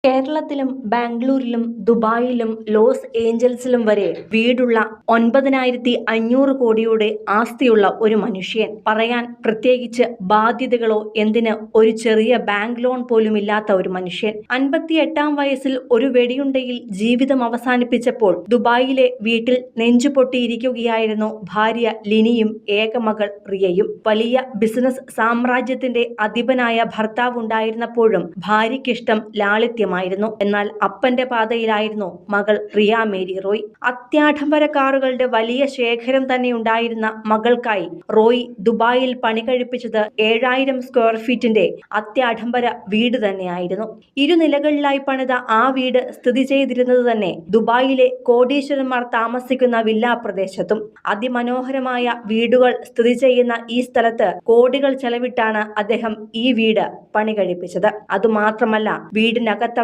കേരളത്തിലും ബാംഗ്ലൂരിലും ദുബായിലും ലോസ് ഏഞ്ചൽസിലും വരെ വീടുള്ള 9,500 കോടിയുടെ ആസ്തിയുള്ള ഒരു മനുഷ്യൻ. പറയാൻ പ്രത്യേകിച്ച് ബാധ്യതകളോ എന്തിന് ഒരു ചെറിയ ബാങ്ക് ലോൺ പോലുമില്ലാത്ത ഒരു മനുഷ്യൻ. 58-ാം വയസ്സിൽ ഒരു വെടിയുണ്ടയിൽ ജീവിതം അവസാനിപ്പിച്ചപ്പോൾ ദുബായിലെ വീട്ടിൽ നെഞ്ചുപൊട്ടിയിരിക്കുകയായിരുന്നു ഭാര്യ ലിനിയും ഏകമകൾ റിയയും. വലിയ ബിസിനസ് സാമ്രാജ്യത്തിന്റെ അധിപനായ ഭർത്താവുണ്ടായിരുന്നപ്പോഴും ഭാര്യയ്ക്കിഷ്ടം ലാളിത്യമായിരുന്നു. എന്നാൽ അപ്പന്റെ പാതയിലായിരുന്നു മകൾ റിയ മേരി റോയ്. അത്യാഡംബര കാറുകളുടെ വലിയ ശേഖരം തന്നെ ഉണ്ടായിരുന്ന മകൾക്കായി റോയ് ദുബായിൽ പണി കഴിപ്പിച്ചത് 7,000 സ്ക്വയർ ഫീറ്റിന്റെ അത്യാഡംബര വീട് തന്നെയായിരുന്നു. ഇരുനിലകളിലായി പണിത ആ വീട് സ്ഥിതി ചെയ്തിരുന്നത് തന്നെ ദുബായിലെ കോടീശ്വരന്മാർ താമസിക്കുന്ന വില്ലാ പ്രദേശത്തും. അതിമനോഹരമായ വീടുകൾ സ്ഥിതി ചെയ്യുന്ന ഈ സ്ഥലത്ത് കോടികൾ ചെലവിട്ടാണ് അദ്ദേഹം ഈ വീട് പണി കഴിപ്പിച്ചത്. അതുമാത്രമല്ല, വീടിനകത്ത